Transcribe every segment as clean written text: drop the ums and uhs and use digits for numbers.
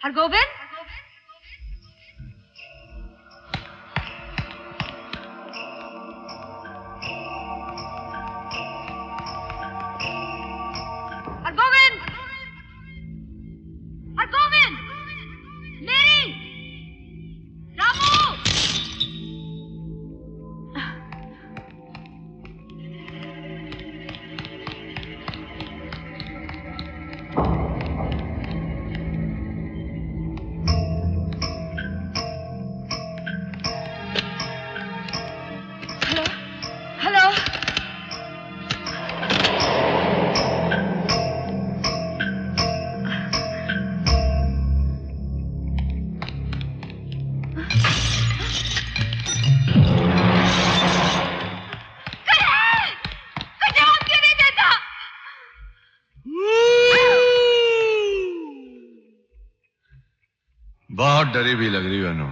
हरगोविंद, हरगोविंद, हरगोविंद, मेरी, रामू। बहुत डरी भी लग रही हो अनु।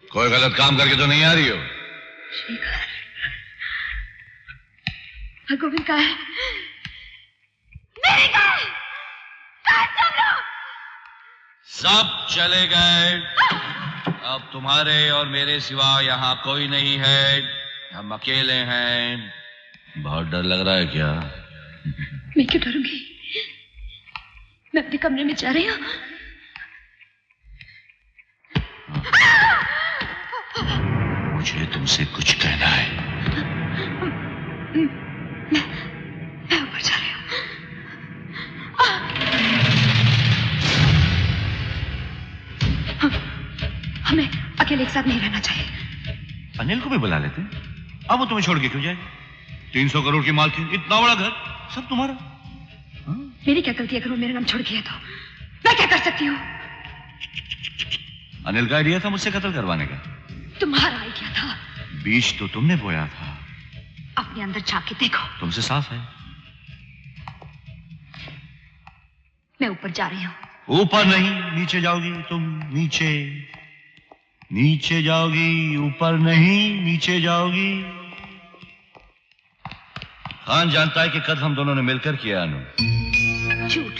कोई गलत काम करके तो नहीं आ रही हो? हरगोविंद कहाँ है? मेरी कहाँ है? कहाँ सब लोग? सब चले गए। अब तुम्हारे और मेरे सिवा यहाँ कोई नहीं है। हम अकेले हैं। बहुत डर लग रहा है क्या? मैं क्यों डरूंगी? मैं अपने कमरे में जा रही हूँ। मुझे तुमसे कुछ कहना है। मैं ऊपर जा रही हूँ। हमें अकेले एक साथ नहीं रहना चाहिए। अनिल को भी बुला लेते। अब वो तुम्हें छोड़ के क्यों जाए? 300 करोड़ की मालकिन, इतना बड़ा घर, सब तुम्हारा। मेरी क्या गलती है अगर वो मेरा नाम छोड़ गया तो? मैं क्या कर सकती हूँ? अनिल का आइडिया था मुझसे कत्ल करवाने का। तुम्हारा आइडिया था। बीज तो तुमने बोया था। अपने अंदर झांक के देखो। तुमसे साफ है। मैं ऊपर जा रही हूँ। ऊपर नहीं, नीचे जाओगी तुम। नीचे नीचे जाओगी, ऊपर नहीं, नीचे जाओगी। खान जानता है कि कद हम दोनों ने मिलकर किया अनु। झूठ।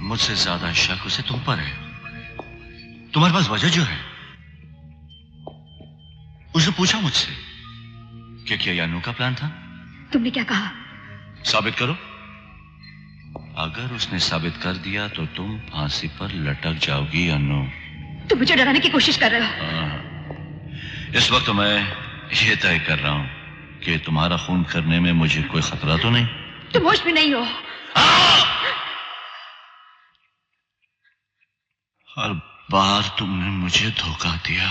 मुझसे ज्यादा शक उसे तुम पर है। तुम्हारे पास वजह जो है। उसने पूछा मुझसे कि क्या अनु का प्लान था। तुमने क्या कहा? साबित करो। अगर उसने साबित कर दिया तो तुम फांसी पर लटक जाओगी अनु। तुम मुझे डराने की कोशिश कर रहे हो। इस वक्त मैं ये तय कर रहा हूं कि तुम्हारा खून करने में मुझे कोई खतरा तो नहीं। तुम होश में नहीं हो। हर बार तुमने मुझे धोखा दिया।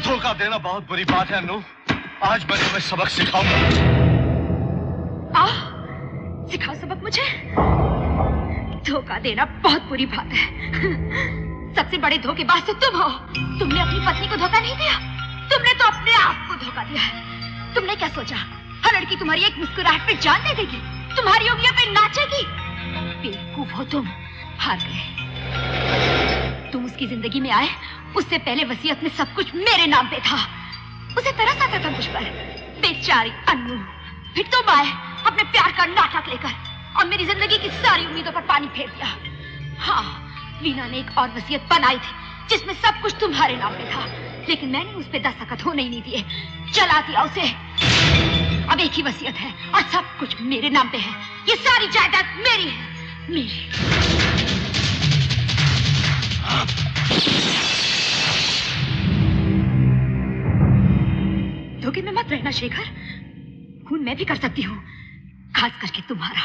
धोखा देना बहुत बुरी बात है अनु। आज मैं तुम्हें सबक सिखाऊंगा। सिखाओ सबक मुझे। धोखा देना बहुत बुरी बात है। सबसे बड़े धोखेबाज तो तुम हो। तुमने अपनी पत्नी को धोखा नहीं दिया, तुमने तो अपने आप को धोखा दिया है। तुमने क्या सोचा हर लड़की तुम्हारी एक मुस्कुराहट पे जान दे देगी, तुम्हारी उंगलियों पे नाचेगी? बेवकूफ हो तुम, हार गए। तुम उसकी जिंदगी में आए उससे पहले वसीयत में सब कुछ मेरे नाम पे था। उसे तरस आता था मुझ पर। बेचारी अन्नू। फिर तुम आए अपने प्यार का नाटक लेकर और मेरी जिंदगी की सारी उम्मीदों पर पानी फेर दिया। हाँ, वीना ने एक और वसीयत बनाई थी जिसमें सब कुछ तुम्हारे नाम पे था, लेकिन मैंने उस पे दस्तखत होने ही नहीं दिए, जला दिया उसे। अब एक ही वसीयत है और सब कुछ मेरे नाम पे है। ये सारी जायदाद मेरी है, मेरी। धोखे में मत रहना शेखर। खून मैं भी कर सकती हूँ, खास करके तुम्हारा।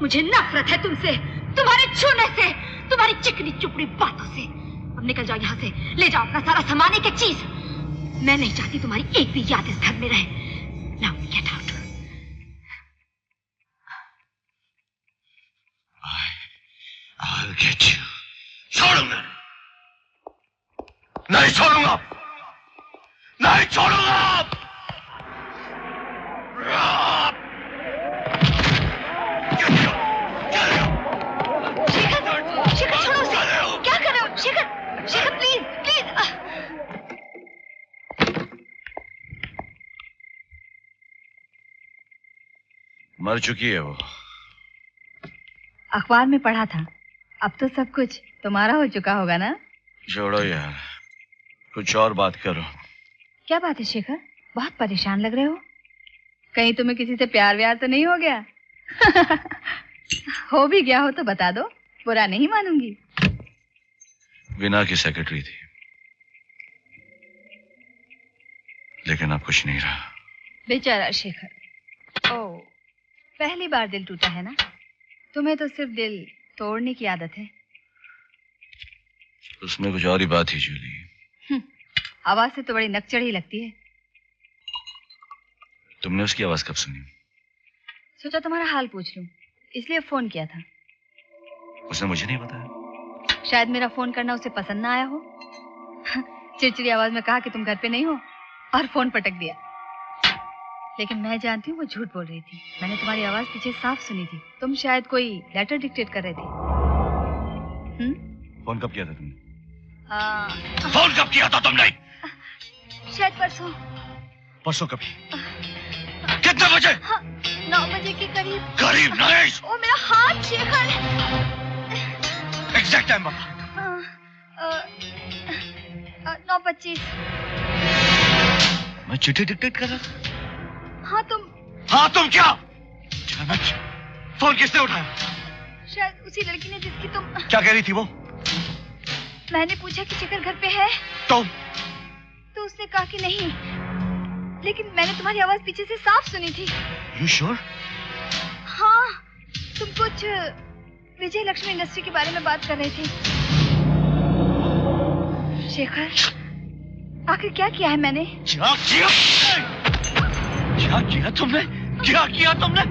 मुझे नफरत है तुमसे, तुम्हारे छूने से, तुम्हारी चिकनी चुपड़ी बातों से। अब निकल जाओ यहाँ से, ले जाओ अपना सारा सामान, एक एक चीज। मैं नहीं चाहती तुम्हारी एक भी याद इस घर में रहे। Now get out. I'll get you. छोड़ूंगा नहीं, छोड़ूंगा नहीं, छोड़ूंगा। शेखर, शेखर छोड़ो उसे। क्या कर रहे हो शेखर? Shekhar please please. मर चुकी है वो। अखबार में पढ़ा था। अब तो सब कुछ तुम्हारा हो चुका होगा ना? छोड़ो यार, कुछ और बात करो। क्या बात है शेखर? बहुत परेशान लग रहे हो। कहीं तुम्हें किसी से प्यार व्यार तो नहीं हो गया? हो भी गया हो तो बता दो, बुरा नहीं मानूंगी। वीना की सेक्रेटरी थी, लेकिन अब कुछ नहीं रहा। बेचारा शेखर। ओह, पहली बार दिल टूटा है ना? तुम्हें तो सिर्फ दिल तोड़ने की आदत है। उसमें कुछ और ही बात थी जूली। आवाज से तो बड़ी नकचढ़ी लगती है। तुमने उसकी आवाज कब सुनी? सोचा तुम्हारा हाल पूछ लूं, इसलिए फोन किया था। उसने मुझे नहीं बताया। शायद मेरा फोन करना उसे पसंद ना आया हो। चिड़चिड़ी आवाज में कहा कि तुम घर पे नहीं हो और फोन पटक दिया। लेकिन मैं जानती हूँ वो झूठ बोल रही थी। मैंने तुम्हारी आवाज पीछे साफ सुनी थी। तुम शायद कोई लेटर डिक्टेट कर रहे थे। फोन कब किया था तुमने? फोन कब किया था तुमने? शायद परसों। परसों कभी? कितने बजे? 9 बजे के करीब। करीब नहीं। ओ मेरा हाथ शेखर। एग्जैक्ट टाइम बता। 9:25। मैं चिट्ठी डिक्टेट कर रहा था। हाँ तुम क्या? फोन किसने उठाया? शायद उसी लड़की ने जिसकी तुम। क्या कह रही थी वो? मैंने पूछा कि शेखर घर पे है तो उसने कहा कि नहीं, लेकिन मैंने तुम्हारी आवाज पीछे से साफ सुनी थी। You sure? हाँ, तुम कुछ विजय लक्ष्मी इंडस्ट्री के बारे में बात कर रहे थे। शेखर, आखिर क्या किया है मैंने? क्या किया तुमने? क्या किया तुमने?